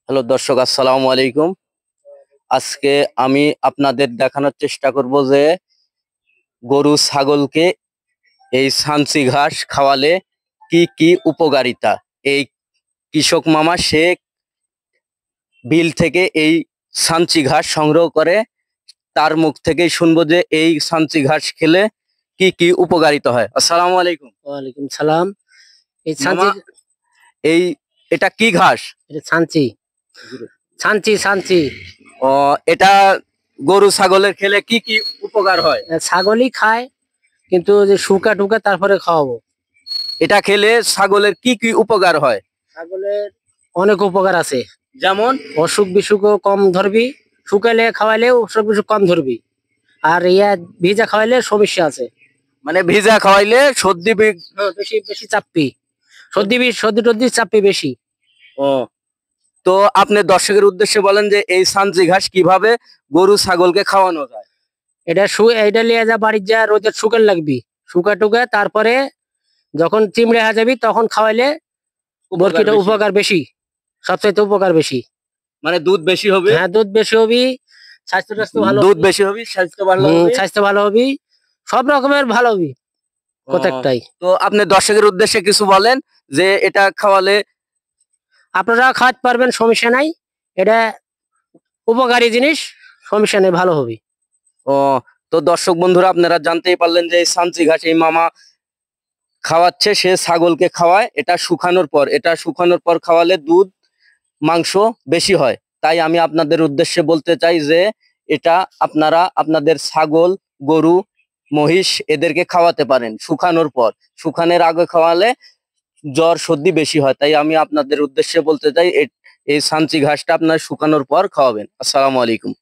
Hello দর্শক, আসসালামু আলাইকুম। আজকে আমি আপনাদের দেখানোর চেষ্টা করব যে গরু ছাগলকে এই ছানচি ঘাস খাওয়ালে কি কি উপকারিতা। এই কৃষক মামা সে বিল থেকে এই ছানচি ঘাস সংগ্রহ করে, তার মুখ থেকেই শুনবো যে এই ছানচি ঘাস খেলে কি কি উপকারিতা হয়। আসসালামু আলাইকুম। ওয়ালাইকুম সালাম। এই মামা, ছাঞ্চি, এই এটা কি ঘাস? এটা ছাঞ্চি ছাঞ্চি ছাঞ্চি ও, এটা গরু ছাগলের খেলে কি কি উপকার হয়? ছাগলই খায়, কিন্তু যে শুকা টুকা তারপরে খাওয়াবো। এটা খেলে ছাগলের কি কি উপকার হয়? ছাগলের অনেক উপকার আছে, যেমন অসুখ বিসুখও কম ধরবি, শুকাইলে খাওয়াইলে অসুখ বিসুখ কম ধরবি। আর ভিজা খাওয়াইলে সমস্যা আছে, মানে ভিজা খাওয়াইলে সর্দি বেশি বেশি চাপবি, সর্দি টর্দি চাপবি বেশি। ও, তো আপনি দর্শকের উদ্দেশ্যে বলেন যে এই সানজি ঘাস কিভাবে গরু ছাগলকে খাওয়ানো যায়। এটা লিয়ে যা বাড়ির যা রোদের শুকান লাগবি, শুকা টুকা তারপরে যখন চিমড়ে হয়ে যাবি তখন খাওয়াইলে বরকিটা উপকার বেশি, সবচাইতে উপকার বেশি। মানে দুধ বেশি হবে? হ্যাঁ, দুধ বেশি হবি, স্বাস্থ্য ভালো, দুধ বেশি হবে, স্বাস্থ্য ভালো হবে। স্বাস্থ্য ভালো হবি, সব রকমের ভালো হবি প্রত্যেকটাই। তো আপনি দর্শকের উদ্দেশ্যে কিছু বলেন যে এটা খাওয়ালে। আপনারা খাওয়াতে পারবেন, সমস্যা নাই, এটা উপকারী জিনিস, সমস্যা নেই, ভালো হবি। ও, তো দর্শক বন্ধুরা, আপনারা জানতেই পারলেন যে এই সানচি ঘাস এই মামা খাওয়াচ্ছে, সে ছাগলকে খাওয়ায়। এটা শুকানোর পর খাওয়ালে দুধ মাংস বেশি হয়। তাই আমি আপনাদের উদ্দেশ্যে বলতে চাই যে এটা আপনারা আপনাদের ছাগল, গরু, মহিষ এদেরকে খাওয়াতে পারেন শুকানোর পর। শুকানোর আগে খাওয়ালে জ্বর সর্দি বেশি হয়। তাই আমি আপনাদের উদ্দেশ্যে বলতে চাই এই সানচি ঘাসটা আপনার শুকানোর পর খাওয়াবেন। আসসালামু আলাইকুম।